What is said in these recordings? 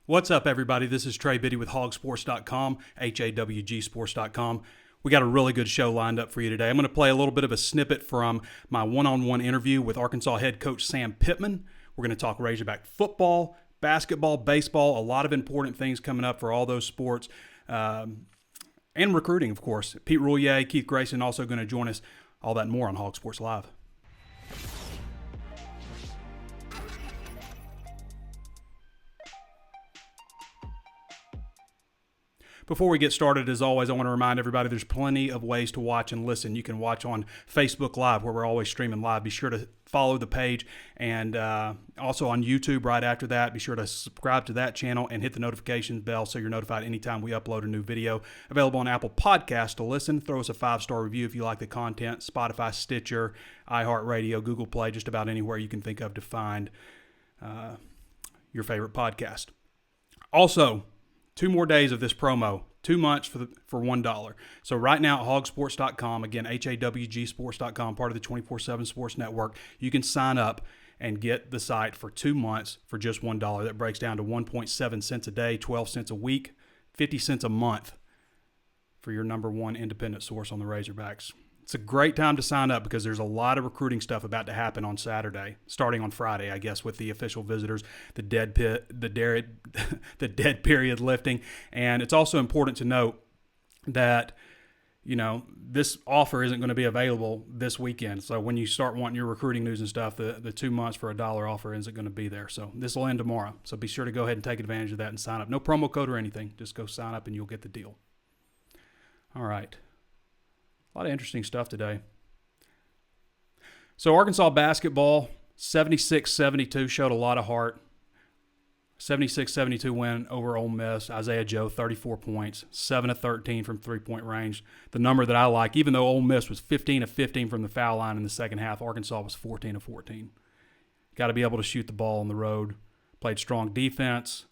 What's up, everybody? This is Trey Biddy with HawgSports.com, HawgSports.com. We got a really good show lined up for you today. I'm going to play a little bit of a snippet from my one-on-one interview with Arkansas head coach Sam Pittman. We're going to talk Razorback football, basketball, baseball, a lot of important things coming up for all those sports, and recruiting, of course. Pete Roulier, Keith Grayson also going to join us. All that and more on Hog Sports Live. Before we get started, as always, I want to remind everybody there's plenty of ways to watch and listen. You can watch on Facebook Live, where we're always streaming live. Be sure to follow the page, and also on YouTube right after that. Be sure to subscribe to that channel and hit the notification bell so you're notified anytime we upload a new video. Available on Apple Podcasts to listen. Throw us a 5-star review if you like the content. Spotify, Stitcher, iHeartRadio, Google Play, just about anywhere you can think of to find your favorite podcast. Also, 2 more days of this promo, 2 months for $1. So right now at HawgSports.com, again, HawgSports.com, part of the 24/7 Sports Network, you can sign up and get the site for 2 months for just $1. That breaks down to 1.7 cents a day, 12 cents a week, 50 cents a month for your number one independent source on the Razorbacks. It's a great time to sign up because there's a lot of recruiting stuff about to happen on Saturday, starting on Friday, I guess, with the official visitors, the dead period lifting. And it's also important to note that, this offer isn't going to be available this weekend. So when you start wanting your recruiting news and stuff, the 2 months for $1 offer isn't going to be there. So this will end tomorrow. So be sure to go ahead and take advantage of that and sign up. No promo code or anything. Just go sign up and you'll get the deal. All right. A lot of interesting stuff today. So Arkansas basketball, 76-72, showed a lot of heart. 76-72 win over Ole Miss. Isaiah Joe, 34 points, 7 of 13 from three-point range. The number that I like, even though Ole Miss was 15 of 15 from the foul line in the second half, Arkansas was 14 of 14. Got to be able to shoot the ball on the road. Played strong defense.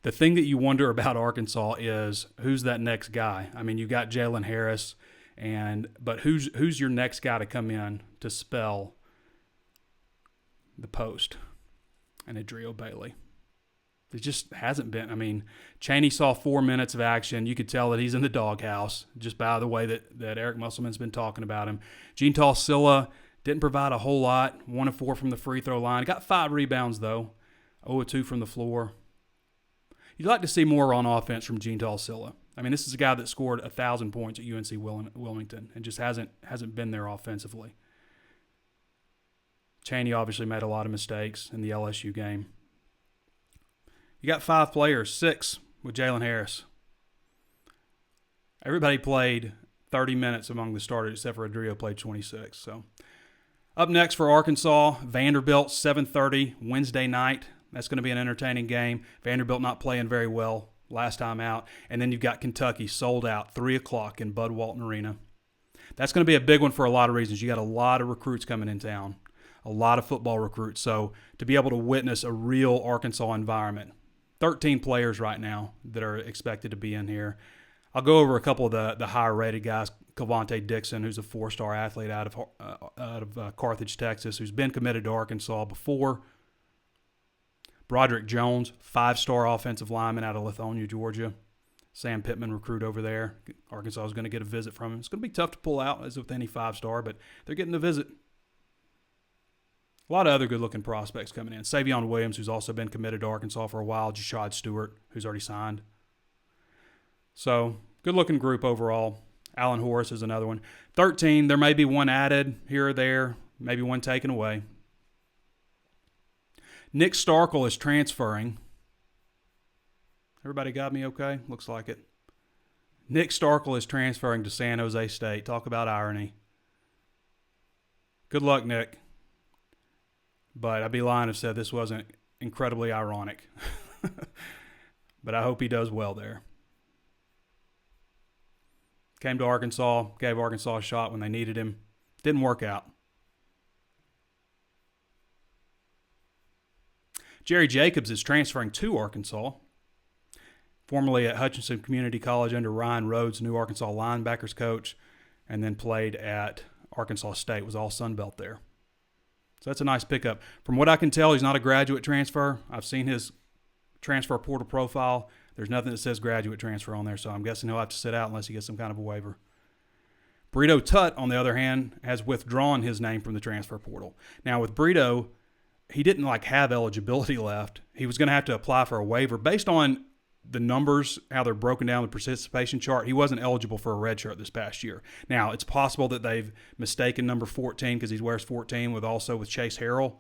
The thing that you wonder about Arkansas is who's that next guy? I mean, you got Jalen Harris. But who's your next guy to come in to spell the post? And Adrio Bailey. It just hasn't been. I mean, Chaney saw 4 minutes of action. You could tell that he's in the doghouse just by the way that Eric Musselman's been talking about him. Gene Silla didn't provide a whole lot. 1 of 4 from the free throw line. Got 5 rebounds, though. 0 of 2 from the floor. You'd like to see more on offense from Gene Silla. I mean, this is a guy that scored 1,000 points at UNC Wilmington and just hasn't been there offensively. Chaney obviously made a lot of mistakes in the LSU game. You got 5 players, 6 with Jalen Harris. Everybody played 30 minutes among the starters except for Adrio played 26. So up next for Arkansas, Vanderbilt, 7:30 Wednesday night. That's going to be an entertaining game. Vanderbilt not playing very well last time out. And then you've got Kentucky sold out, 3 o'clock in Bud Walton Arena. That's going to be a big one for a lot of reasons. You got a lot of recruits coming in town, a lot of football recruits. So to be able to witness a real Arkansas environment, 13 players right now that are expected to be in here. I'll go over a couple of the higher-rated guys. Cavante Dixon, who's a 4-star athlete out of Carthage, Texas, who's been committed to Arkansas before. Broderick Jones, 5-star offensive lineman out of Lithonia, Georgia. Sam Pittman recruit over there. Arkansas is going to get a visit from him. It's going to be tough to pull out as with any 5-star, but they're getting the visit. A lot of other good-looking prospects coming in. Savion Williams, who's also been committed to Arkansas for a while. Jashad Stewart, who's already signed. So, good-looking group overall. Alan Horace is another one. 13, there may be one added here or there, maybe one taken away. Nick Starkel is transferring. Everybody got me okay? Looks like it. Nick Starkel is transferring to San Jose State. Talk about irony. Good luck, Nick. But I'd be lying if I said this wasn't incredibly ironic. But I hope he does well there. Came to Arkansas, gave Arkansas a shot when they needed him. Didn't work out. Jerry Jacobs is transferring to Arkansas. Formerly at Hutchinson Community College under Ryan Rhodes, new Arkansas linebackers coach, and then played at Arkansas State, was all Sun Belt there. So that's a nice pickup. From what I can tell, he's not a graduate transfer. I've seen his transfer portal profile, there's nothing that says graduate transfer on there, so I'm guessing he'll have to sit out unless he gets some kind of a waiver. Burrito Tut, on the other hand, has withdrawn his name from the transfer portal. Now, with Burrito, he didn't have eligibility left. He was going to have to apply for a waiver. Based on the numbers, how they're broken down the participation chart, he wasn't eligible for a red shirt this past year. Now, it's possible that they've mistaken number 14 because he wears 14 with Chase Harrell.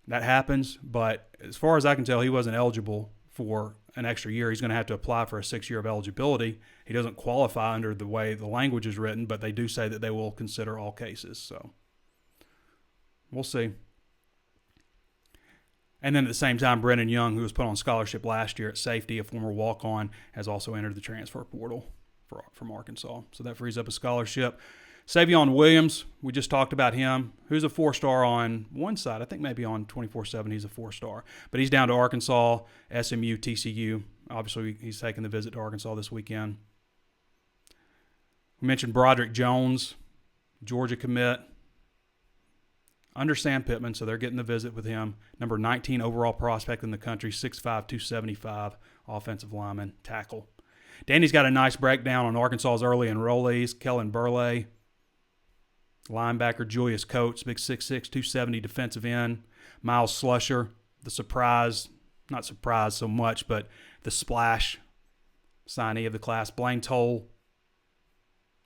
That happens, but as far as I can tell, he wasn't eligible for an extra year. He's going to have to apply for a 6 year of eligibility. He doesn't qualify under the way the language is written, but they do say that they will consider all cases. So we'll see. And then at the same time, Brennan Young, who was put on scholarship last year at safety, a former walk-on, has also entered the transfer portal from Arkansas. So that frees up a scholarship. Savion Williams, we just talked about him, who's a 4-star on one side. I think maybe on 24/7 he's a 4-star. But he's down to Arkansas, SMU, TCU. Obviously, he's taking the visit to Arkansas this weekend. We mentioned Broderick Jones, Georgia commit, under Sam Pittman, so they're getting the visit with him. Number 19 overall prospect in the country, 6'5", 275, offensive lineman, tackle. Danny's got a nice breakdown on Arkansas's early enrollees. Kellen Burley, linebacker Julius Coates, big 6'6", 270 defensive end. Miles Slusher, the surprise, not surprise so much, but the splash signee of the class. Blaine Toll,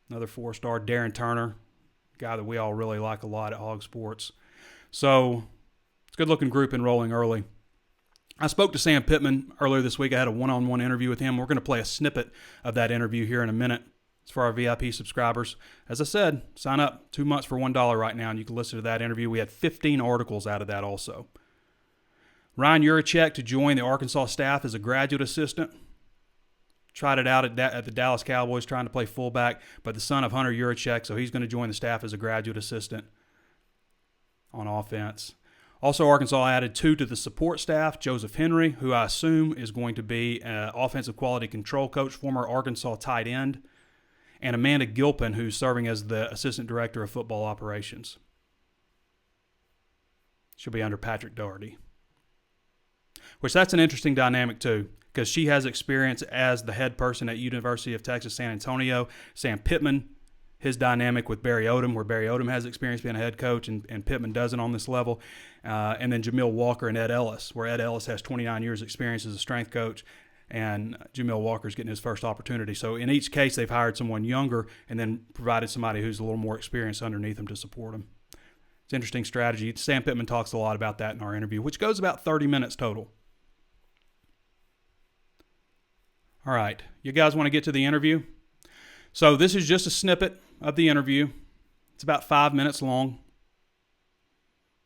another 4-star. Darren Turner, guy that we all really like a lot at HawgSports. So it's a good-looking group enrolling early. I spoke to Sam Pittman earlier this week. I had a one-on-one interview with him. We're going to play a snippet of that interview here in a minute. It's for our VIP subscribers. As I said, sign up 2 months for $1 right now, and you can listen to that interview. We had 15 articles out of that also. Ryan Urachek to join the Arkansas staff as a graduate assistant. Tried it out at the Dallas Cowboys trying to play fullback, but the son of Hunter Urachek, so he's going to join the staff as a graduate assistant on offense. Also, Arkansas added 2 to the support staff. Joseph Henry, who I assume is going to be an offensive quality control coach, former Arkansas tight end, and Amanda Gilpin, who's serving as the assistant director of football operations. She'll be under Patrick Doherty. Which that's an interesting dynamic too, because she has experience as the head person at University of Texas San Antonio. Sam Pittman, his dynamic with Barry Odom, where Barry Odom has experience being a head coach and Pittman doesn't on this level. And then Jamil Walker and Ed Ellis, where Ed Ellis has 29 years experience as a strength coach, and Jamil Walker's getting his first opportunity. So in each case, they've hired someone younger and then provided somebody who's a little more experienced underneath them to support them. It's an interesting strategy. Sam Pittman talks a lot about that in our interview, which goes about 30 minutes total. All right, you guys want to get to the interview? So this is just a snippet of the interview. It's about 5 minutes long.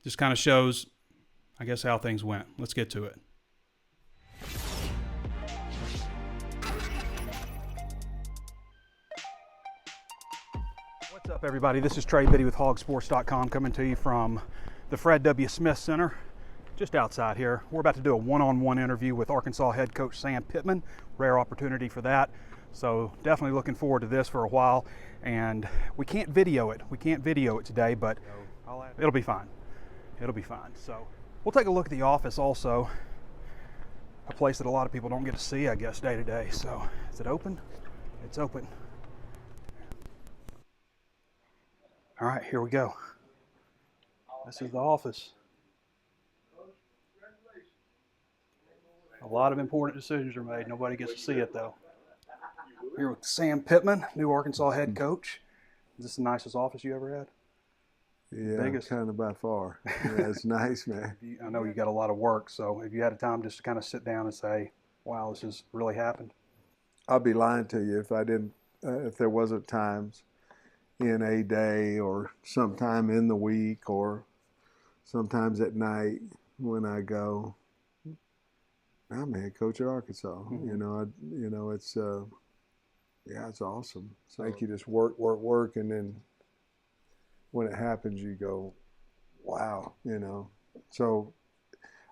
Just kind of shows, I guess, how things went. Let's get to it. What's up, everybody? This is Trey Biddy with HawgSports.com coming to you from the Fred W. Smith Center, just outside here. We're about to do a one-on-one interview with Arkansas head coach Sam Pittman. Rare opportunity for that. So definitely looking forward to this for a while. And we can't video it. We can't video it today, but it'll be fine. It'll be fine. So we'll take a look at the office also. A place that a lot of people don't get to see, I guess, day to day. So is it open? It's open. All right, here we go. This is the office. A lot of important decisions are made. Nobody gets to see it, though. Here with Sam Pittman, new Arkansas head coach. Is this the nicest office you ever had? Yeah, Biggest? kind of by far. Yeah, it's nice, man. I know you got a lot of work, so if you had a time just to kind of sit down and say, wow, this has really happened. I'll be lying to you if I didn't, if there wasn't times in a day or sometime in the week or sometimes at night when I go, I'm head coach at Arkansas. Mm-hmm. It's it's awesome. It's like you just work, and then when it happens, you go, wow, So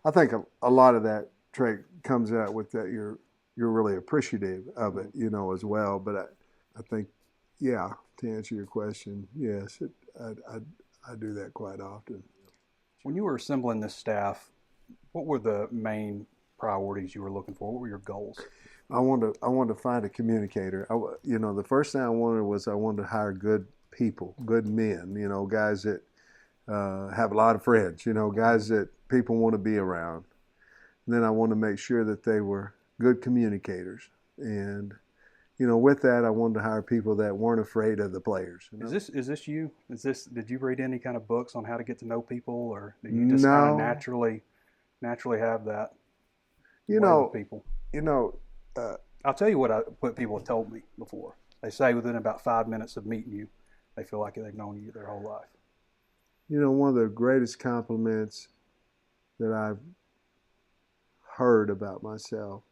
I think a lot of that, Trey, comes out with that you're really appreciative of it, as well. But I think, yeah, to answer your question, yes, I do that quite often. When you were assembling this staff, what were the main priorities you were looking for? What were your goals? I wanted to find a communicator. The first thing I wanted to hire good people, good men. Guys that have a lot of friends. Guys that people want to be around. And then I want to make sure that they were good communicators. And with that, I wanted to hire people that weren't afraid of the players. Is this you? Did you read any kind of books on how to get to know people, or did you just kind of naturally have that with people? I'll tell you what people have told me before. They say within about 5 minutes of meeting you, they feel like they've known you their whole life. One of the greatest compliments that I've heard about myself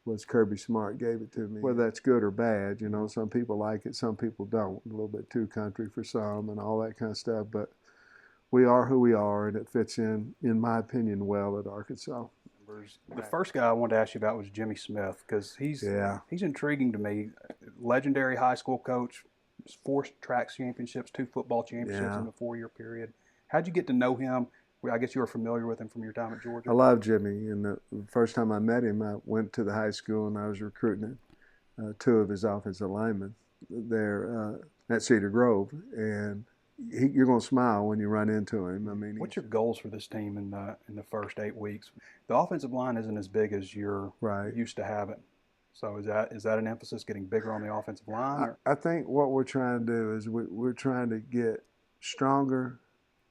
was Kirby Smart gave it to me. Whether that's good or bad, some people like it, some people don't. A little bit too country for some and all that kind of stuff. But we are who we are, and it fits in my opinion, well at Arkansas. The first guy I wanted to ask you about was Jimmy Smith, because he's intriguing to me. Legendary high school coach, 4 track championships, 2 football championships in a 4-year period. How'd you get to know him? I guess you were familiar with him from your time at Georgia. I love Jimmy, and the first time I met him, I went to the high school and I was recruiting 2 of his offensive linemen there at Cedar Grove, and you're going to smile when you run into him. I mean, what's your goals for this team in the first 8 weeks? The offensive line isn't as big as you're used to having. So is that an emphasis, getting bigger on the offensive line? I think what we're trying to do is we're trying to get stronger.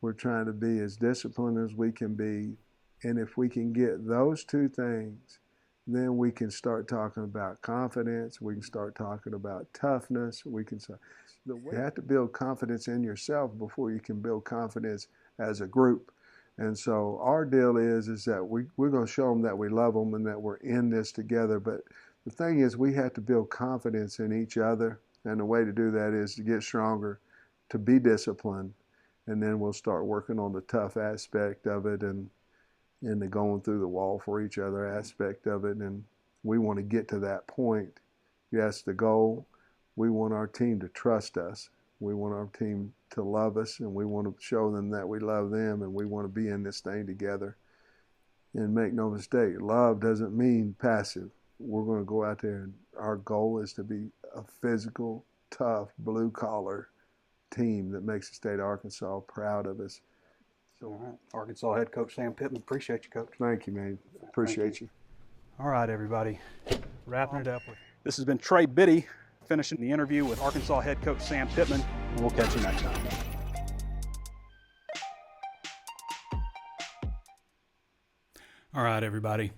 We're trying to be as disciplined as we can be. And if we can get those 2 things, then we can start talking about confidence. We can start talking about toughness. You have to build confidence in yourself before you can build confidence as a group. And so our deal is that we're going to show them that we love them and that we're in this together. But the thing is, we have to build confidence in each other. And the way to do that is to get stronger, to be disciplined, and then we'll start working on the tough aspect of it and the going through the wall for each other aspect of it. And we want to get to that point. That's the goal. We want our team to trust us. We want our team to love us, and we want to show them that we love them, and we want to be in this thing together. And make no mistake, love doesn't mean passive. We're going to go out there, and our goal is to be a physical, tough, blue-collar team that makes the state of Arkansas proud of us. All right. Arkansas head coach Sam Pittman. Appreciate you, Coach. Thank you, man. Appreciate you. All right, everybody. Wrapping it up. This has been Trey Biddy finishing the interview with Arkansas head coach Sam Pittman, and we'll catch you next time. All right, everybody.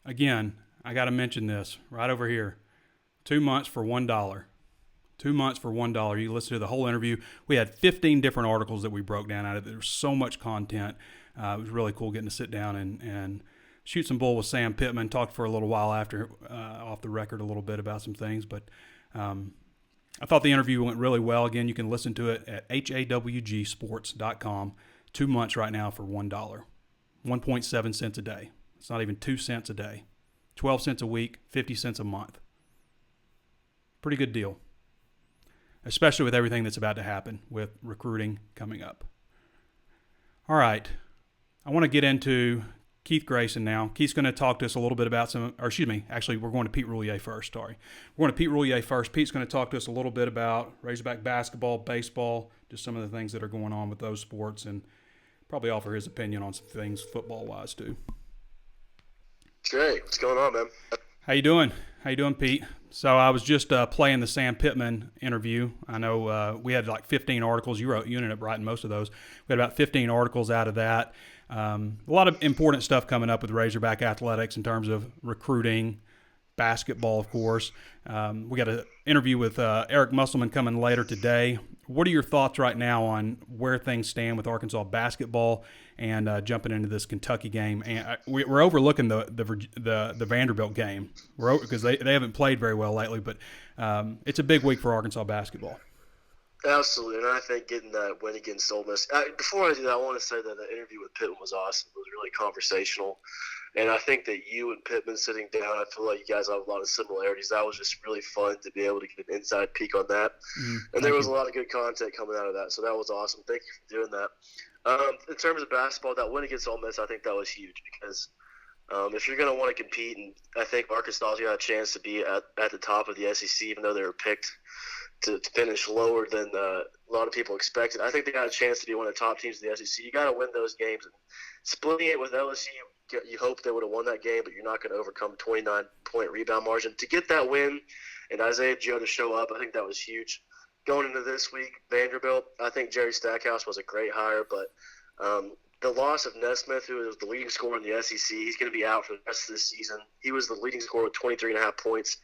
Again, I got to mention this right over here. 2 months for $1. 2 months for $1. You listen to the whole interview. We had 15 different articles that we broke down out of it. There was so much content. It was really cool getting to sit down and shoot some bull with Sam Pittman. Talked for a little while after, off the record, a little bit about some things. But I thought the interview went really well. Again, you can listen to it at HawgSports.com. 2 months right now for $1. 1.7 cents a day. It's not even 2 cents a day. 12 cents a week, 50 cents a month. Pretty good deal, especially with everything that's about to happen with recruiting coming up. All right. I want to get into Keith Grayson now. Keith's going to talk to us a little bit about actually, we're going to Pete Roulier first, sorry. We're going to Pete Roulier first. Pete's going to talk to us a little bit about Razorback basketball, baseball, just some of the things that are going on with those sports, and probably offer his opinion on some things football-wise, too. Trey, what's going on, man? How you doing? How you doing, Pete? So I was just playing the Sam Pittman interview. I know we had like 15 articles. You ended up writing most of those. We had about 15 articles out of that. A lot of important stuff coming up with Razorback athletics in terms of recruiting, basketball, of course. We got an interview with Eric Musselman coming later today. What are your thoughts right now on where things stand with Arkansas basketball and jumping into this Kentucky game? And we're overlooking the Vanderbilt game because they haven't played very well lately, but it's a big week for Arkansas basketball. Absolutely, and I think getting that win against Ole Miss. Before I do that, I want to say that the interview with Pittman was awesome. It was really conversational, and I think that you and Pittman sitting down, I feel like you guys have a lot of similarities. That was just really fun to be able to get an inside peek on that, and there was a lot of good content coming out of that, so that was awesome. Thank you for doing that. In terms of basketball, that win against Ole Miss, I think that was huge because If you're going to want to compete, and I think Arkansas's got a chance to be at the top of the SEC, even though they were picked to finish lower than a lot of people expected. I think they got a chance to be one of the top teams in the SEC. You got to win those games. And splitting it with LSU, you hope they would have won that game, but you're not going to overcome 29-point rebound margin. To get that win and Isaiah Joe to show up, I think that was huge. Going into this week, Vanderbilt, I think Jerry Stackhouse was a great hire, but the loss of Nesmith, who was the leading scorer in the SEC, he's going to be out for the rest of the season. He was the leading scorer with 23.5 points.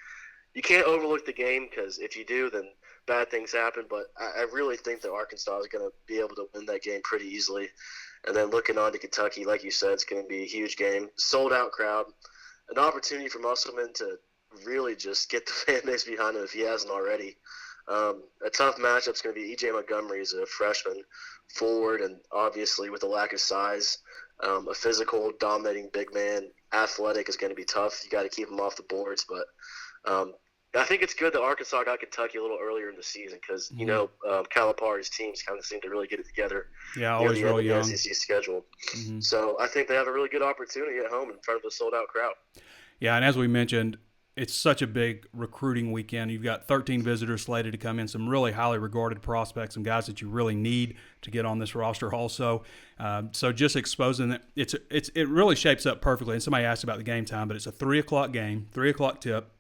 You can't overlook the game because if you do, then bad things happen. But I really think that Arkansas is going to be able to win that game pretty easily. And then looking on to Kentucky, like you said, it's going to be a huge game. Sold-out crowd. An opportunity for Musselman to really just get the fan base behind him if he hasn't already. A tough matchup is going to be E.J. Montgomery as a freshman forward, and obviously with the lack of size, a physical, dominating big man, athletic is going to be tough. You got to keep him off the boards. But I think it's good that Arkansas got Kentucky a little earlier in the season because, Calipari's teams kind of seem to really get it together. Yeah, always really young. The SEC schedule. Mm-hmm. So I think they have a really good opportunity at home in front of a sold-out crowd. Yeah, and as we mentioned, it's such a big recruiting weekend. You've got 13 visitors slated to come in, some really highly regarded prospects, some guys that you really need to get on this roster also. So just exposing it, it really shapes up perfectly. And somebody asked about the game time, but it's a 3 o'clock game, 3 o'clock tip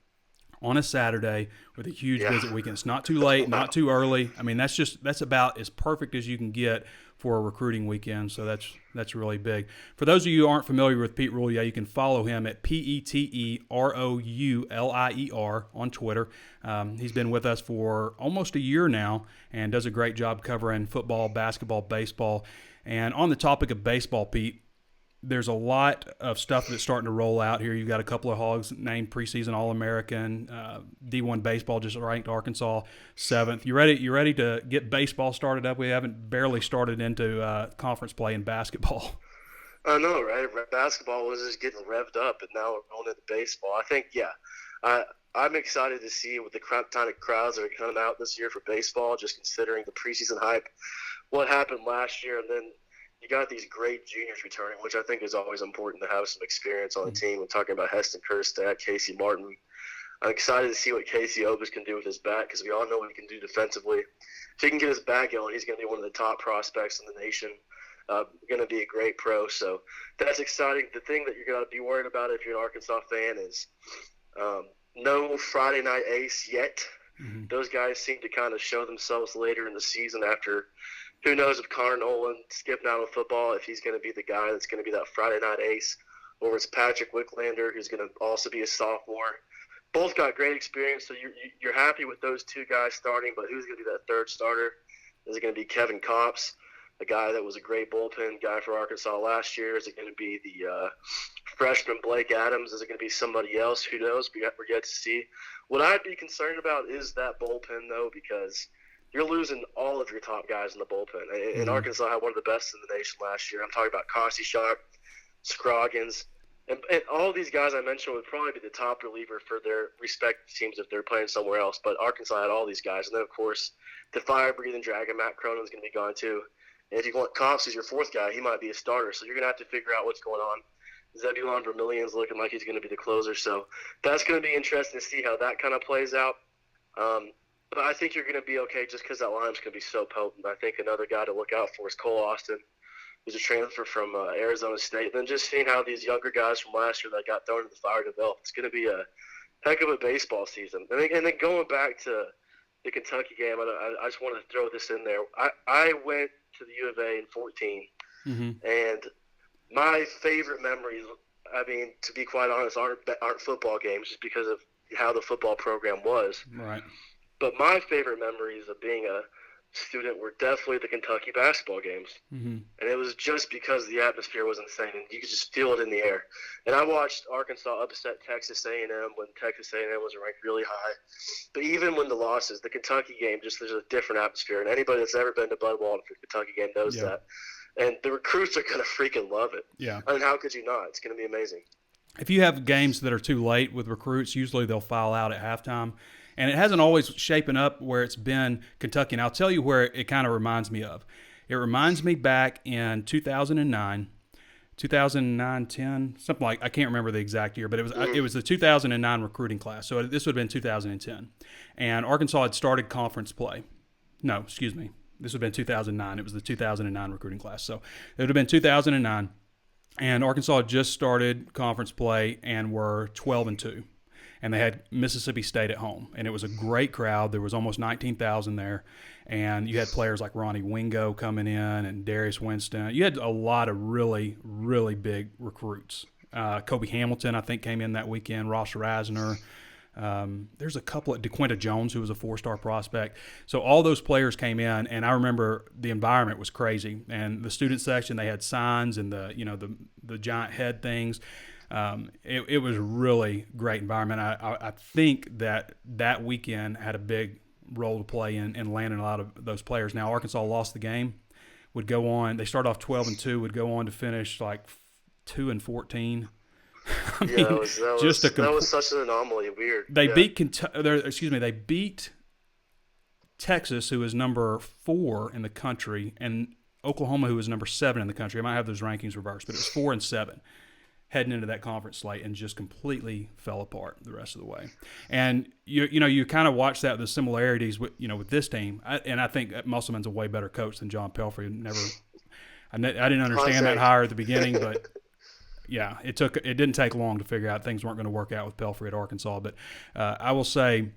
on a Saturday with a huge visit weekend. It's not too late, not too early. I mean, that's about as perfect as you can get for a recruiting weekend, so that's really big. For those of you who aren't familiar with Pete Roulier, you can follow him at PeteRoulier on Twitter. He's been with us for almost a year now and does a great job covering football, basketball, baseball. And on the topic of baseball, Pete, there's a lot of stuff that's starting to roll out here. You've got a couple of Hogs named preseason All-American. D1 baseball just ranked Arkansas 7th. You ready to get baseball started up? We haven't barely started into conference play in basketball. I know, right? Basketball was just getting revved up, and now we're going into baseball. I think, I'm excited to see what the kind of crowds that are coming out this year for baseball, just considering the preseason hype, what happened last year, and then you got these great juniors returning, which I think is always important to have some experience on the team. We're talking about Heston Kjerstad, Casey Martin. I'm excited to see what Casey Obis can do with his bat because we all know what he can do defensively. If he can get his bat going, he's going to be one of the top prospects in the nation. Going to be a great pro. So that's exciting. The thing that you're going to be worried about if you're an Arkansas fan is no Friday night ace yet. Mm-hmm. Those guys seem to kind of show themselves later in the season after – who knows if Connor Nolan skipping out of football, if he's going to be the guy that's going to be that Friday night ace, or it's Patrick Wicklander, who's going to also be a sophomore. Both got great experience, so you're happy with those two guys starting, but who's going to be that third starter? Is it going to be Kevin Kopps, a guy that was a great bullpen guy for Arkansas last year? Is it going to be the freshman Blake Adams? Is it going to be somebody else? Who knows? We're yet to see. What I'd be concerned about is that bullpen, though, because – you're losing all of your top guys in the bullpen. And Arkansas had one of the best in the nation last year. I'm talking about Kossischak, Scroggins, and all these guys I mentioned would probably be the top reliever for their respective teams if they're playing somewhere else. But Arkansas had all these guys. And then, of course, the fire-breathing dragon, Matt Cronin's going to be gone too. And if you want Kopps as your fourth guy, he might be a starter. So you're going to have to figure out what's going on. Zebulon Vermillion's looking like he's going to be the closer. So that's going to be interesting to see how that kind of plays out. But I think you're going to be okay just because that line's going to be so potent. I think another guy to look out for is Cole Austin, who's a transfer from Arizona State. And then just seeing how these younger guys from last year that got thrown in the fire develop, it's going to be a heck of a baseball season. And then going back to the Kentucky game, I just want to throw this in there. I went to the U of A in 2014, and my favorite memories, I mean, to be quite honest, aren't football games just because of how the football program was. Right. But my favorite memories of being a student were definitely the Kentucky basketball games. Mm-hmm. And it was just because the atmosphere was insane, and you could just feel it in the air. And I watched Arkansas upset Texas A&M when Texas A&M was ranked really high. But even when the losses, the Kentucky game, just there's a different atmosphere. And anybody that's ever been to Bud Walton for the Kentucky game knows that. And the recruits are going to freaking love it. Yeah. I mean, how could you not? It's going to be amazing. If you have games that are too late with recruits, usually they'll file out at halftime. And it hasn't always shapen up where it's been Kentucky. And I'll tell you where it kind of reminds me of. It reminds me back in 2009 2009-10, something like, I can't remember the exact year, but it was the 2009 recruiting class. So this would have been 2010. And Arkansas had started conference play. No, excuse me. This would have been 2009. It was the 2009 recruiting class. So it would have been 2009. And Arkansas had just started conference play and were 12-2. And they had Mississippi State at home. And it was a great crowd. There was almost 19,000 there. And you had players like Ronnie Wingo coming in and Darius Winston. You had a lot of really, really big recruits. Kobe Hamilton, I think, came in that weekend. Ross Rasner. There's a couple of DeQuinta Jones, who was a 4-star prospect. So all those players came in, and I remember the environment was crazy. And the student section, they had signs and the giant head things. It was a really great environment. I think that weekend had a big role to play in landing a lot of those players. Now, Arkansas lost the game, would go on. They started off 12-2, would go on to finish like 2-14. That was such an anomaly. Weird. They beat Texas, who is number 4 in the country, and Oklahoma, who is number 7 in the country. I might have those rankings reversed, but it was 4 and 7 heading into that conference slate, and just completely fell apart the rest of the way. And you kind of watch that, the similarities with this team. I think Musselman's a way better coach than John Pelfrey. I didn't understand that hire at the beginning, but yeah, it didn't take long to figure out things weren't going to work out with Pelfrey at Arkansas. But I will say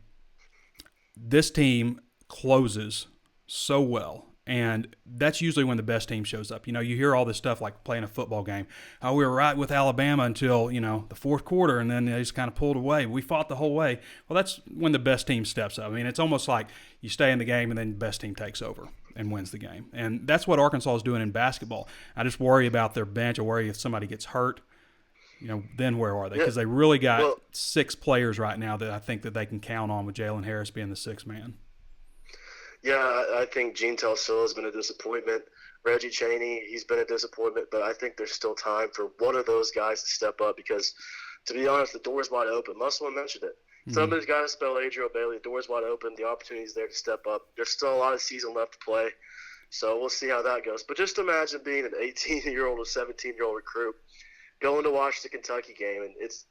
this team closes so well. And that's usually when the best team shows up. You hear all this stuff like playing a football game. Oh, we were right with Alabama until, the fourth quarter, and then they just kind of pulled away. We fought the whole way. Well, that's when the best team steps up. I mean, it's almost like you stay in the game and then the best team takes over and wins the game. And that's what Arkansas is doing in basketball. I just worry about their bench. I worry if somebody gets hurt. Then where are they? Because they really got 6 players right now that I think that they can count on, with Jalen Harris being the 6th man. Yeah, I think Gene Telsil has been a disappointment. Reggie Chaney, he's been a disappointment, but I think there's still time for one of those guys to step up because, to be honest, the door's wide open. Musselman mentioned it. Somebody's got to spell Adriel Bailey. The door's wide open. The opportunity's there to step up. There's still a lot of season left to play, so we'll see how that goes. But just imagine being an 18-year-old or 17-year-old recruit going to watch the Kentucky game, and it's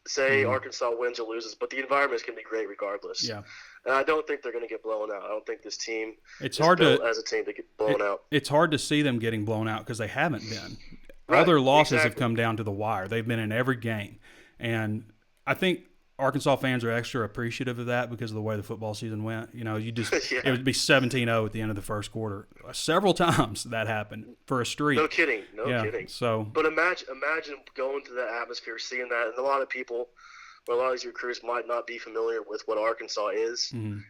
Arkansas wins or loses, but the environment's going to be great regardless. Yeah. And I don't think they're going to get blown out. I don't think this team is built as a team to get blown out. It's hard to see them getting blown out because they haven't been. Right, all their losses have come down to the wire. They've been in every game. And I think Arkansas fans are extra appreciative of that because of the way the football season went. It would be 17-0 at the end of the first quarter. Several times that happened for a streak. No kidding. Kidding. So, but imagine going to that atmosphere, seeing that, and a lot of people, a lot of these recruits might not be familiar with what Arkansas is, and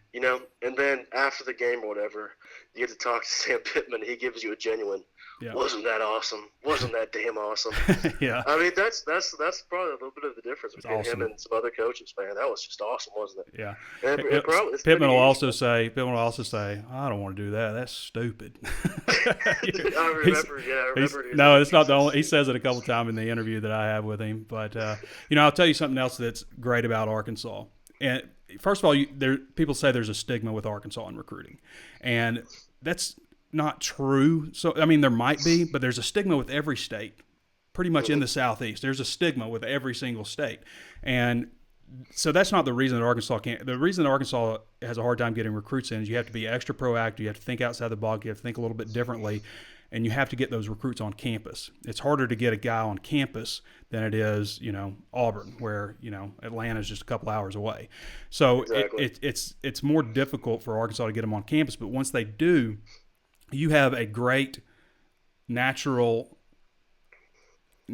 then after the game or whatever, you get to talk to Sam Pittman. He gives you a genuine, wasn't that awesome? Wasn't that damn awesome? Yeah. I mean, that's probably a little bit of the difference between him and some other coaches, man. That was just awesome, wasn't it? Yeah. Pittman will also say, I don't want to do that. That's stupid. I remember. No, it's not the only. He says it a couple times in the interview that I have with him. But I'll tell you something else that's great about Arkansas. And first of all, people say there's a stigma with Arkansas in recruiting, and that's not true. So, I mean, there might be, but there's a stigma with every state. Pretty much in the Southeast, there's a stigma with every single state, and so that's not the reason that Arkansas can't. The reason that Arkansas has a hard time getting recruits in is you have to be extra proactive. You have to think outside the box. You have to think a little bit differently, and you have to get those recruits on campus. It's harder to get a guy on campus than it is, Auburn, where Atlanta's just a couple hours away. So exactly. It's more difficult for Arkansas to get them on campus. But once they do, you have a great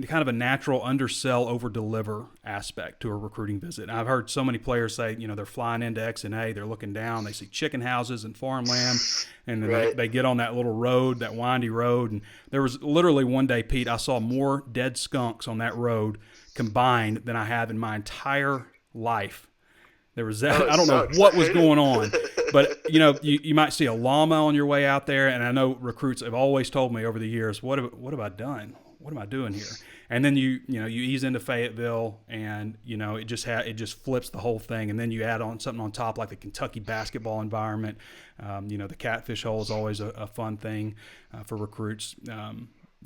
kind of a natural undersell, over-deliver aspect to a recruiting visit. And I've heard so many players say, they're flying into X&A, they're looking down, they see chicken houses and farmland, and then they get on that little road, that windy road. And there was literally one day, Pete, I saw more dead skunks on that road combined than I have in my entire life. There was that. I don't know what was going on, but you might see a llama on your way out there. And I know recruits have always told me over the years, what have I done? What am I doing here? And then you ease into Fayetteville, and it just flips the whole thing. And then you add on something on top like the Kentucky basketball environment. The Catfish Hole is always a fun thing for recruits.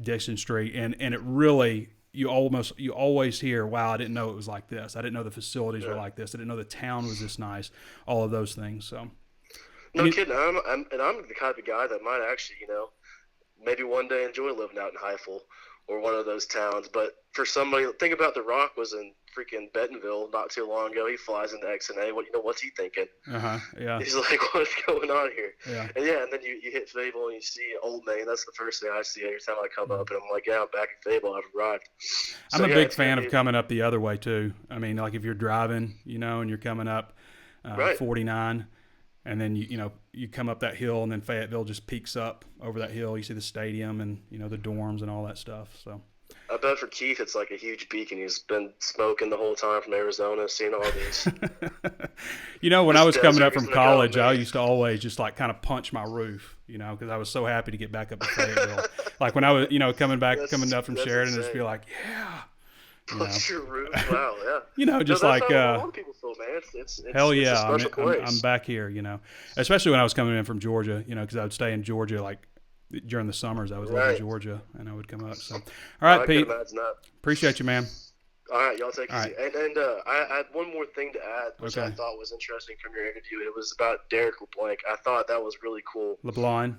Dixon Street, and it really you always hear, wow, I didn't know it was like this. I didn't know the facilities were like this. I didn't know the town was this nice. All of those things. So, no kidding. I'm the kind of guy that might actually, maybe one day enjoy living out in Heifel or one of those towns. But for somebody, think about The Rock was in freaking Bentonville not too long ago. He flies into XNA. What's he thinking? Yeah. He's like, what's going on here? Yeah. And then you hit Fable and you see Old Main. That's the first thing I see every time I come up, and I'm like, yeah, I'm back at Fable. I've arrived. I'm a big fan of coming up the other way too. I mean, like if you're driving, and you're coming up 49. And then you come up that hill, and then Fayetteville just peaks up over that hill. You see the stadium and the dorms and all that stuff. So I bet for Keith it's like a huge beacon. He's been smoking the whole time from Arizona, seeing all these. When I was coming up from college, I used to always just like kind of punch my roof, because I was so happy to get back up to Fayetteville. Like when I was coming up from Sheridan, and just be like, yeah. Punch your roof. Wow, yeah. Just no, like a lot of people feel, man. It's hell yeah, it's a special place. I'm back here. Especially when I was coming in from Georgia. Because I would stay in Georgia like during the summers. I was living in Georgia, and I would come up. So, all right, I Pete. can imagine that. Appreciate you, man. All right, y'all take it easy. Right. And I had one more thing to add, which I thought was interesting from your interview. It was about Derek LeBlanc. I thought that was really cool. LeBlanc.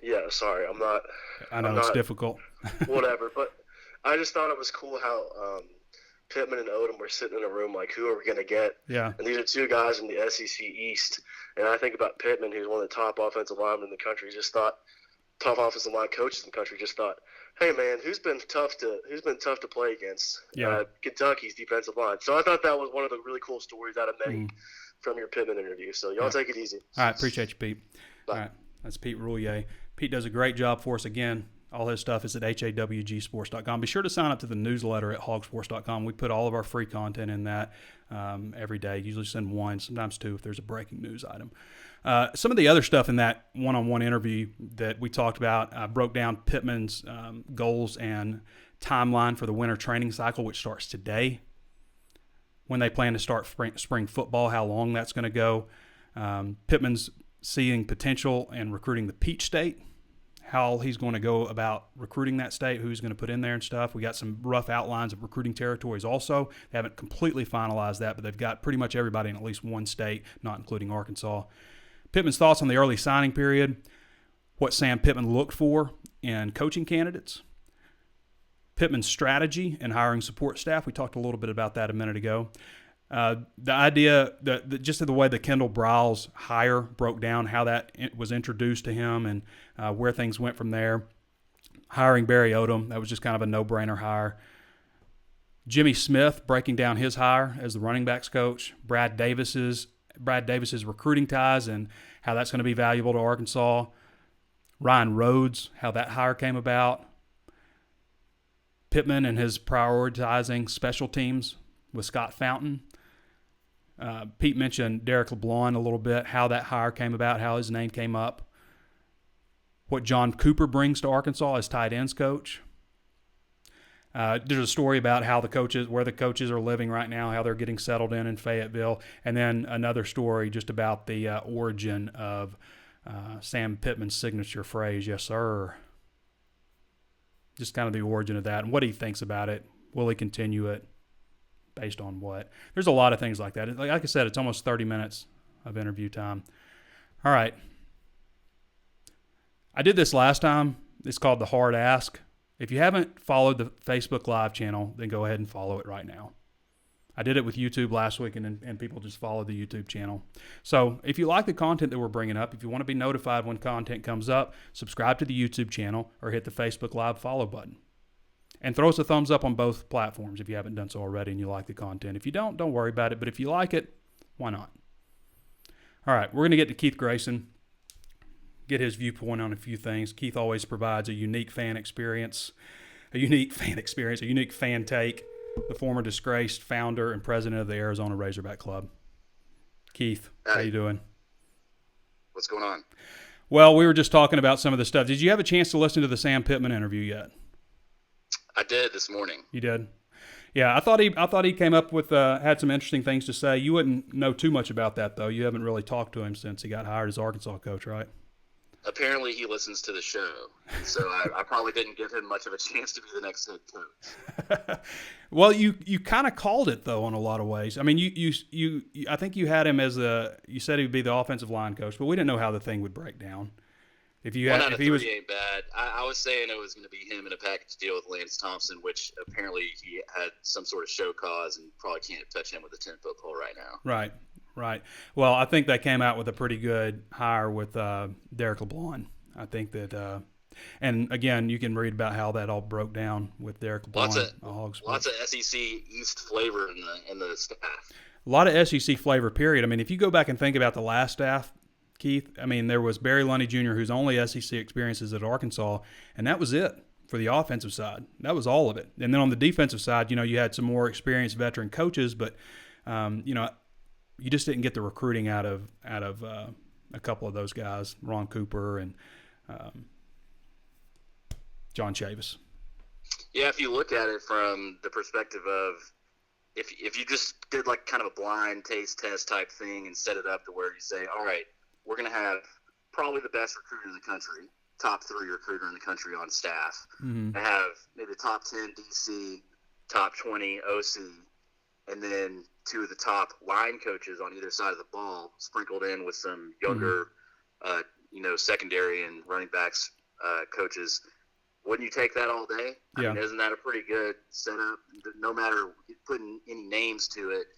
Yeah, sorry, I'm not. I know it's difficult. Whatever, but I just thought it was cool how Pittman and Odom were sitting in a room like, who are we going to get? Yeah. And these are two guys in the SEC East. And I think about Pittman, who's one of the top offensive linemen in the country, top offensive line coaches in the country, just thought, hey, man, who's been tough to play against? Yeah. Kentucky's defensive line. So I thought that was one of the really cool stories out of many from your Pittman interview. So y'all take it easy. All right. Appreciate you, Pete. Bye. All right. That's Pete Roulier. Pete does a great job for us again. All his stuff is at HAWGsports.com. Be sure to sign up to the newsletter at HawgSports.com. We put all of our free content in that every day. Usually send one, sometimes two if there's a breaking news item. Some of the other stuff in that one-on-one interview that we talked about, I broke down Pittman's goals and timeline for the winter training cycle, which starts today, when they plan to start spring football, how long that's going to go. Pittman's seeing potential and recruiting the Peach State, how he's going to go about recruiting that state, who's going to put in there and stuff. We got some rough outlines of recruiting territories also. They haven't completely finalized that, but they've got pretty much everybody in at least one state, not including Arkansas. Pittman's thoughts on the early signing period, what Sam Pittman looked for in coaching candidates, Pittman's strategy in hiring support staff. We talked a little bit about that a minute ago. The idea, just the way the Kendall Briles hire broke down, how that was introduced to him and where things went from there. Hiring Barry Odom, that was just kind of a no-brainer hire. Jimmy Smith breaking down his hire as the running backs coach. Brad Davis's recruiting ties and how that's going to be valuable to Arkansas. Ryan Rhodes, how that hire came about. Pittman and his prioritizing special teams with Scott Fountain. Pete mentioned Derek LeBlanc a little bit, how that hire came about, how his name came up. What John Cooper brings to Arkansas as tight ends coach. There's a story about where the coaches are living right now, how they're getting settled in Fayetteville, and then another story just about the origin of Sam Pittman's signature phrase, "Yes, sir." Just kind of the origin of that and what he thinks about it. Will he continue it? Based on what? There's a lot of things like that. Like I said, it's almost 30 minutes of interview time. All right. I did this last time. It's called The Hard Ask. If you haven't followed the Facebook Live channel, then go ahead and follow it right now. I did it with YouTube last week, and people just followed the YouTube channel. So if you like the content that we're bringing up, if you want to be notified when content comes up, subscribe to the YouTube channel or hit the Facebook Live follow button. And throw us a thumbs up on both platforms if you haven't done so already and you like the content. If you don't worry about it. But if you like it, why not? All right, we're going to get to Keith Grayson, get his viewpoint on a few things. Keith always provides a unique fan experience, a unique fan take. The former disgraced founder and president of the Arizona Razorback Club. Keith, how you doing? What's going on? Well, we were just talking about some of the stuff. Did you have a chance to listen to the Sam Pittman interview yet? I did this morning. You did? Yeah, I thought he came up with had some interesting things to say. You wouldn't know too much about that though. You haven't really talked to him since he got hired as Arkansas coach, right? Apparently he listens to the show, so I probably didn't give him much of a chance to be the next head coach. Well, you kind of called it though in a lot of ways. I mean, you I think you had him as you said he would be the offensive line coach, but we didn't know how the thing would break down. If you One had, out if of he three was, ain't bad. I was saying it was going to be him in a package deal with Lance Thompson, which apparently he had some sort of show cause and probably can't touch him with a 10-foot pole right now. right. Well, I think they came out with a pretty good hire with Derek LeBlanc. I think that, and again, you can read about how that all broke down with Derek LeBlanc. Lots of SEC East flavor in the staff. A lot of SEC flavor, period. I mean, if you go back and think about the last staff, Keith, I mean, there was Barry Lundy Jr., whose only SEC experience is at Arkansas, and that was it for the offensive side. That was all of it. And then on the defensive side, you had some more experienced veteran coaches, but, you just didn't get the recruiting out of a couple of those guys, Ron Cooper and John Chavis. Yeah, if you look at it from the perspective of if you just did like kind of a blind taste test type thing and set it up to where you say, all right, we're going to have probably the best recruiter in the country, top 3 recruiter in the country on staff, and have maybe top 10 DC, top 20 OC, and then 2 of the top line coaches on either side of the ball, sprinkled in with some younger, secondary and running backs coaches. Wouldn't you take that all day? Yeah. I mean, isn't that a pretty good setup? No matter putting any names to it,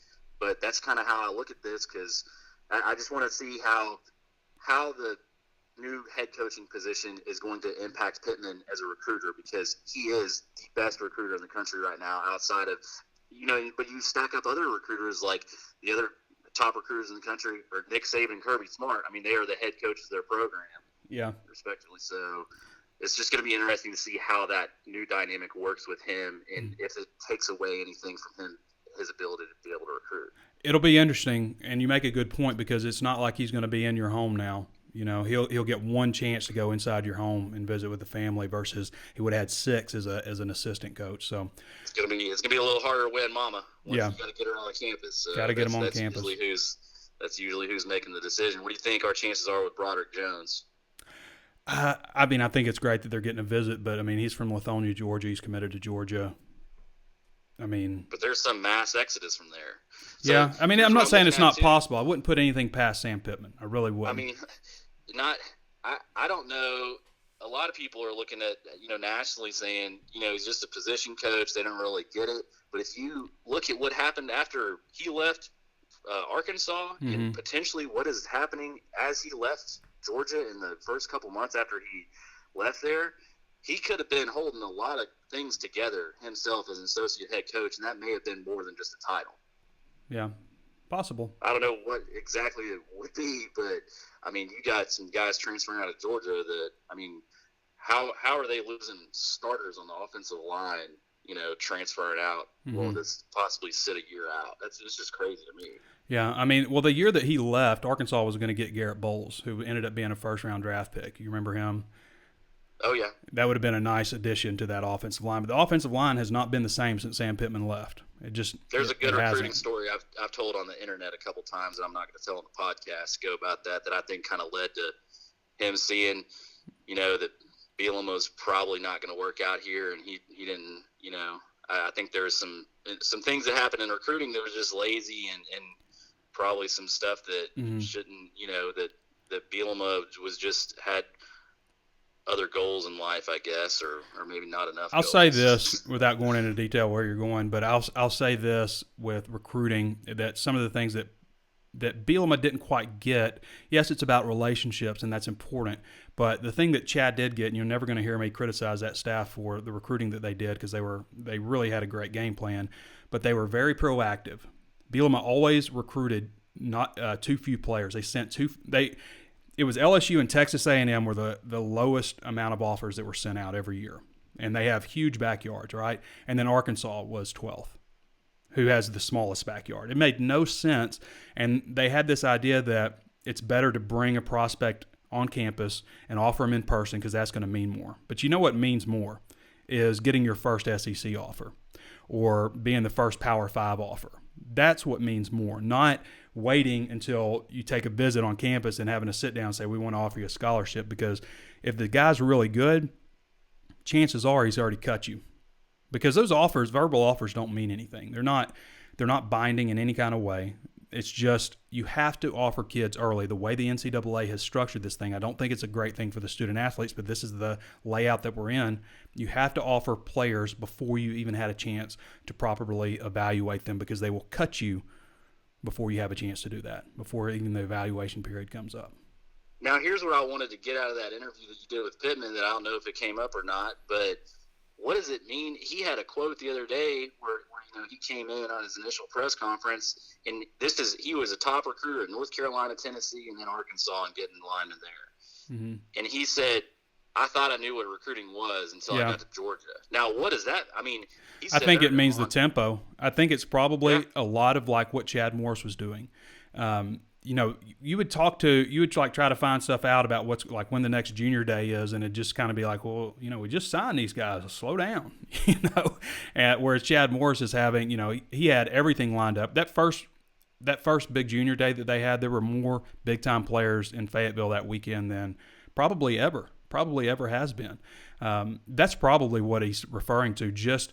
but that's kind of how I look at this, because I just want to see how the new head coaching position is going to impact Pittman as a recruiter, because he is the best recruiter in the country right now outside of, but you stack up other recruiters like the other top recruiters in the country, or Nick Saban and Kirby Smart. I mean, they are the head coaches of their program. Yeah. Respectively. So it's just going to be interesting to see how that new dynamic works with him, and if it takes away anything from him, his ability to be able to recruit. It'll be interesting, and you make a good point, because it's not like he's going to be in your home now. He'll get one chance to go inside your home and visit with the family, versus he would have had 6 as an assistant coach. So it's gonna be a little harder to win Mama. Yeah, you got to get her on campus. So got to get him on campus. That's usually who's making the decision. What do you think our chances are with Broderick Jones? I mean, I think it's great that they're getting a visit, but I mean, he's from Lithonia, Georgia. He's committed to Georgia. I mean, but there's some mass exodus from there. So yeah, I mean, I'm not saying it's not possible. I wouldn't put anything past Sam Pittman. I really wouldn't. I mean, I don't know. A lot of people are looking at, nationally saying, he's just a position coach. They don't really get it. But if you look at what happened after he left Arkansas, and potentially what is happening as he left Georgia in the first couple months after he left there, he could have been holding a lot of things together himself as an associate head coach, and that may have been more than just a title. Yeah, possible. I don't know what exactly it would be, but, I mean, you got some guys transferring out of Georgia that, I mean, how are they losing starters on the offensive line, transferring out, willing to possibly sit a year out? It's just crazy to me. Yeah, I mean, well, the year that he left, Arkansas was going to get Garrett Bowles, who ended up being a first-round draft pick. You remember him? Oh, yeah. That would have been a nice addition to that offensive line. But the offensive line has not been the same since Sam Pittman left. There's a good recruiting story I've told on the internet a couple times, and I'm not going to tell on the podcast go about that I think kind of led to him seeing, that Bielema was probably not going to work out here, and he didn't, I think there's some things that happened in recruiting that was just lazy and probably some stuff that shouldn't, that Bielema was just had other goals in life, I guess, or maybe not enough. I'll say this without going into detail where you're going, but I'll say this with recruiting, that some of the things that Bielema didn't quite get, yes, it's about relationships, and that's important, but the thing that Chad did get, and you're never going to hear me criticize that staff for the recruiting that they did, because they really had a great game plan, but they were very proactive. Bielema always recruited not too few players. They sent it was LSU and Texas A&M were the lowest amount of offers that were sent out every year. And they have huge backyards, right? And then Arkansas was 12th, who has the smallest backyard. It made no sense. And they had this idea that it's better to bring a prospect on campus and offer them in person, because that's going to mean more. But you know what means more is getting your first SEC offer, or being the first Power 5 offer. That's what means more, not waiting until you take a visit on campus and having to sit down and say, we want to offer you a scholarship, because if the guy's really good, chances are he's already cut you. Because those offers, verbal offers, don't mean anything. They're not binding in any kind of way. It's just you have to offer kids early. The way the NCAA has structured this thing, I don't think it's a great thing for the student athletes, but this is the layout that we're in. You have to offer players before you even had a chance to properly evaluate them, because they will cut you before you have a chance to do that, before even the evaluation period comes up. Now, here's what I wanted to get out of that interview that you did with Pittman that I don't know if it came up or not, but what does it mean? He had a quote the other day where he came in on his initial press conference, and he was a top recruiter in North Carolina, Tennessee, and then Arkansas, and getting linemen there. Mm-hmm. And he said, I thought I knew what recruiting was until I got to Georgia. Now, what is that? I mean, I think it means the tempo. I think it's probably a lot of like what Chad Morris was doing. You would try to find stuff out about what's like when the next junior day is, and it'd just kind of be like, well, we just signed these guys. Slow down, And whereas Chad Morris is having, he had everything lined up. That first big junior day that they had, there were more big time players in Fayetteville that weekend than probably ever has been. That's probably what he's referring to. Just,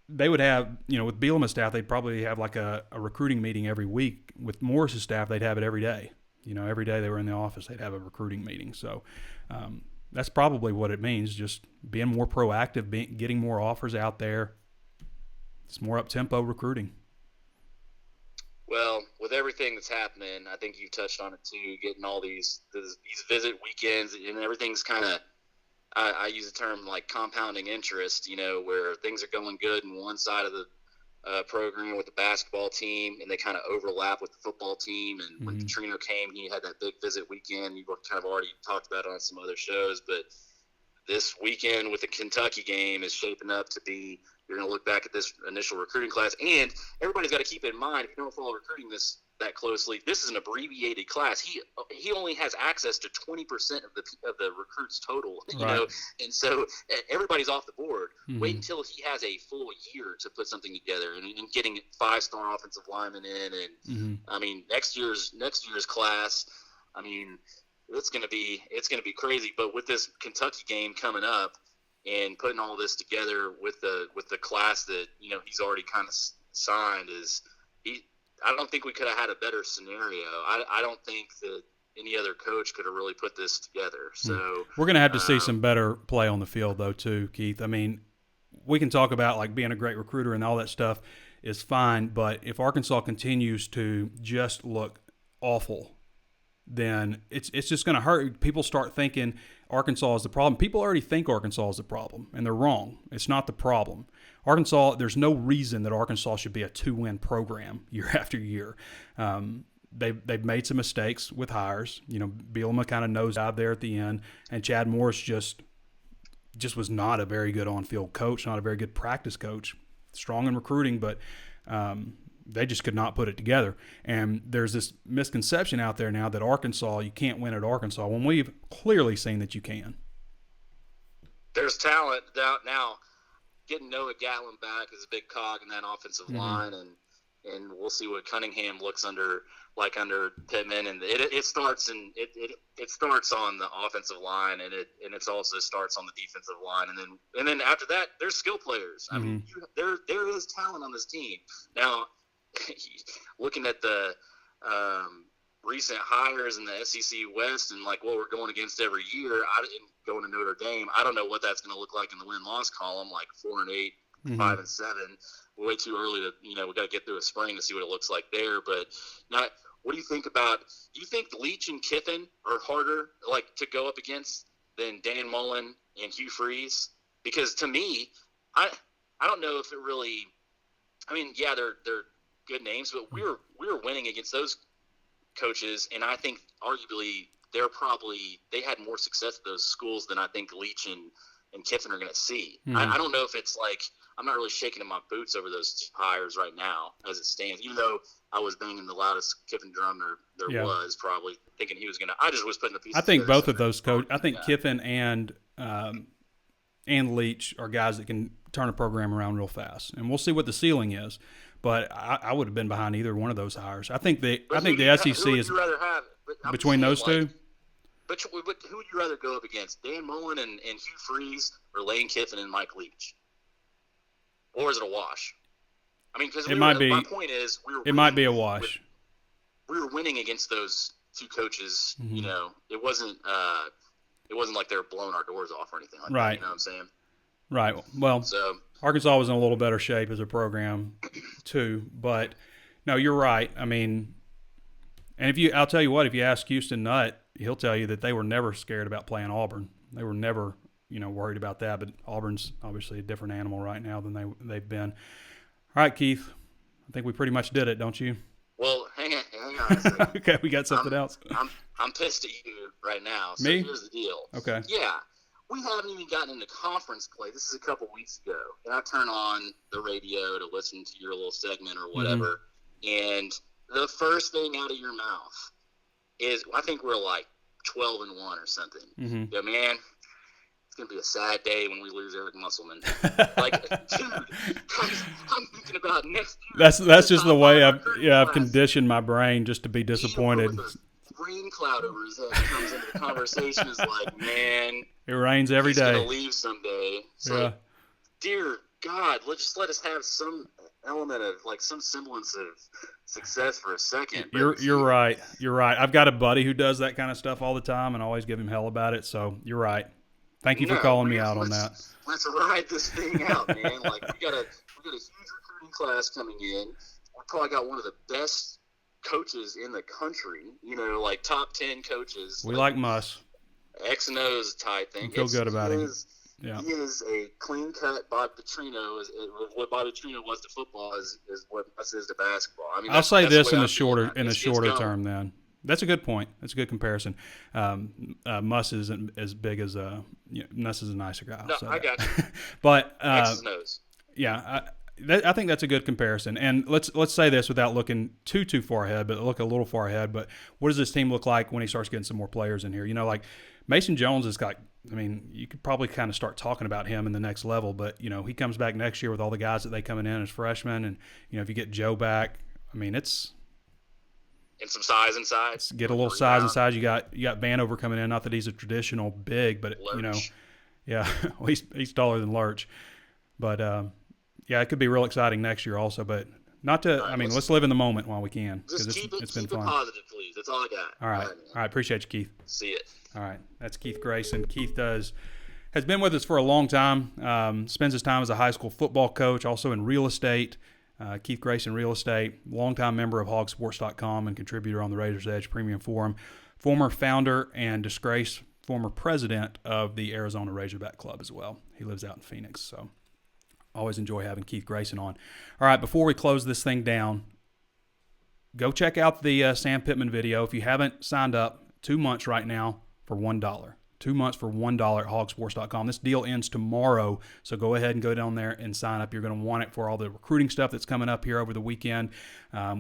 they would have, with Bielema's staff, they'd probably have like a recruiting meeting every week. With Morris's staff, they'd have it every day. Every day they were in the office, they'd have a recruiting meeting. So that's probably what it means, just being more proactive, getting more offers out there. It's more up-tempo recruiting. Well, with everything that's happening, I think you touched on it too, getting all these visit weekends, and everything's kind of, I use the term like compounding interest, where things are going good in one side of the program with the basketball team, and they kind of overlap with the football team. And when Petrino came, he had that big visit weekend. You've kind of already talked about it on some other shows, but this weekend with the Kentucky game is shaping up to be, you're going to look back at this initial recruiting class, and everybody's got to keep in mind, if you don't follow recruiting that closely, this is an abbreviated class. He only has access to 20% of the recruits total, right. And so everybody's off the board. Mm-hmm. Wait until he has a full year to put something together, and getting 5-star offensive linemen in, and I mean next year's class, I mean it's gonna be crazy. But with this Kentucky game coming up, and putting all this together with the class that he's already kind of signed, I don't think we could have had a better scenario. I don't think that any other coach could have really put this together. So we're going to have to see some better play on the field, though, too, Keith. I mean, we can talk about like being a great recruiter and all that stuff is fine, but if Arkansas continues to just look awful, then it's just going to hurt. People start thinking Arkansas is the problem. People already think Arkansas is the problem, and they're wrong. It's not the problem. Arkansas, there's no reason that Arkansas should be a 2-win program year after year. They've made some mistakes with hires. Bielema kind of nosed out there at the end, and Chad Morris just was not a very good on-field coach, not a very good practice coach. Strong in recruiting, but they just could not put it together. And there's this misconception out there now that Arkansas, you can't win at Arkansas, when we've clearly seen that you can. There's talent out now. Getting Noah Gatlin back is a big cog in that offensive line, and we'll see what Cunningham looks under Pittman. And it starts it starts on the offensive line, and it also starts on the defensive line, and then after that, there's skill players. I mean, there is talent on this team now. Looking at the recent hires in the SEC West and like what we're going against every year, going to Notre Dame, I don't know what that's going to look like in the win-loss column, like 4-8, 5-7. Way too early to, we got to get through a spring to see what it looks like there. But now, what do you think about? Do you think Leach and Kiffin are harder, like, to go up against than Dan Mullen and Hugh Freeze? Because to me, I don't know if it really. I mean, yeah, they're good names, but we were winning against those coaches, and I think arguably they had more success at those schools than I think Leach and Kiffin are going to see. I don't know if it's like, I'm not really shaking in my boots over those hires right now as it stands, even though I was banging the loudest Kiffin drum there was, probably thinking he was going to. I just was putting the pieces. I think both of those coaches. I think Kiffin and Leach are guys that can turn a program around real fast, and we'll see what the ceiling is. but I would have been behind either one of those hires. I think the SEC who is would you rather have? But between those two. But who would you rather go up against? Dan Mullen and Hugh Freeze, or Lane Kiffin and Mike Leach? Or is it a wash? I mean, because my point is, it might be a wash. We were winning against those two coaches. Mm-hmm. You know, it wasn't like they were blowing our doors off or anything like right. that. You know what I'm saying? Right. Well, Arkansas was in a little better shape as a program too, but no, you're right. I mean, and I'll tell you what, if you ask Houston Nutt, he'll tell you that they were never scared about playing Auburn. They were never, worried about that. But Auburn's obviously a different animal right now than they've been. All right, Keith, I think we pretty much did it, don't you? Well, hang on a second. Okay, we got something else. I'm pissed at you right now. So Me? Here's the deal. Okay. Yeah, we haven't even gotten into conference play. This is a couple weeks ago, and I turn on the radio to listen to your little segment or whatever, and the first thing out of your mouth is, I think we're like 12-1 or something. Mm-hmm. Yeah, man, it's gonna be a sad day when we lose Eric Musselman. Like, dude, I'm thinking about next year. That's just the way I've conditioned my brain just to be disappointed. With a rain cloud over his head comes into the conversation is like, man, it rains every day. He's gonna leave someday. So, like, dear God, let us have some element of, like, some semblance of success for a second. You're right. You're right. I've got a buddy who does that kind of stuff all the time, and I always give him hell about it. So you're right. Thank you for calling me out on that. Let's ride this thing out, man. Like, we got a huge recruiting class coming in. We probably got one of the best coaches in the country. Like top 10 coaches. We like Muss. X and O's type thing. Feel good about him. Yeah. He is a clean-cut Bob Petrino. What Bob Petrino was to football is what Muss is to basketball. I mean, I'll say this in the shorter term. Then that's a good point. That's a good comparison. Muss isn't as big as Muss is a nicer guy. No, I got you. But X's and O's. Yeah, I think that's a good comparison. And let's say this without looking too far ahead, but look a little far ahead. But what does this team look like when he starts getting some more players in here? Like Mason Jones has got. I mean, you could probably kind of start talking about him in the next level, but, he comes back next year with all the guys that they coming in as freshmen. And, if you get Joe back, I mean, it's – and some size inside. Get a little size inside. You got Vanover coming in. Not that he's a traditional big, but, Lurch. Well, he's taller than Lurch. But, it could be real exciting next year also. But not to – let's live in the moment while we can. Just keep it fun. Positive, please. That's all I got. All right. Appreciate you, Keith. See it. All right, that's Keith Grayson. Keith has been with us for a long time, spends his time as a high school football coach, also in real estate. Keith Grayson, real estate, longtime member of HawgSports.com and contributor on the Razor's Edge Premium Forum, former founder and disgraced former president of the Arizona Razorback Club as well. He lives out in Phoenix, so always enjoy having Keith Grayson on. All right, before we close this thing down, go check out the Sam Pittman video. If you haven't signed up, 2 months right now, for $1. 2 months for $1 at HawgSports.com. This deal ends tomorrow, so go ahead and go down there and sign up. You're going to want it for all the recruiting stuff that's coming up here over the weekend,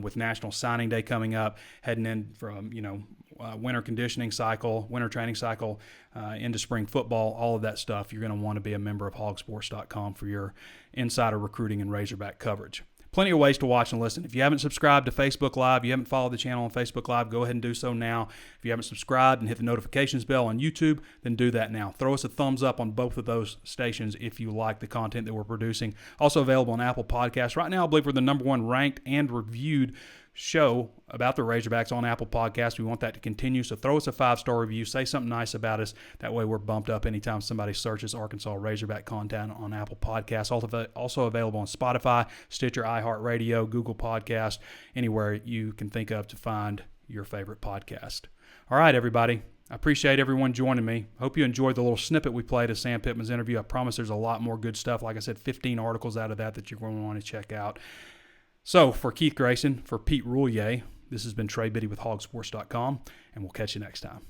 with National Signing Day coming up, heading in from winter conditioning cycle, winter training cycle, into spring football, all of that stuff. You're going to want to be a member of HawgSports.com for your insider recruiting and Razorback coverage. Plenty of ways to watch and listen. If you haven't subscribed to Facebook Live, you haven't followed the channel on Facebook Live, go ahead and do so now. If you haven't subscribed and hit the notifications bell on YouTube, then do that now. Throw us a thumbs up on both of those stations if you like the content that we're producing. Also available on Apple Podcasts. Right now, I believe we're the #1 ranked and reviewed show about the Razorbacks on Apple Podcasts. We want that to continue, so throw us a 5-star review. Say something nice about us. That way we're bumped up anytime somebody searches Arkansas Razorback content on Apple Podcasts. Also available on Spotify, Stitcher, iHeartRadio, Google Podcasts, anywhere you can think of to find your favorite podcast. All right, everybody. I appreciate everyone joining me. Hope you enjoyed the little snippet we played of Sam Pittman's interview. I promise there's a lot more good stuff. Like I said, 15 articles out of that you're going to want to check out. So, for Keith Grayson, for Pete Roulier, this has been Trey Biddy with HawgSports.com, and we'll catch you next time.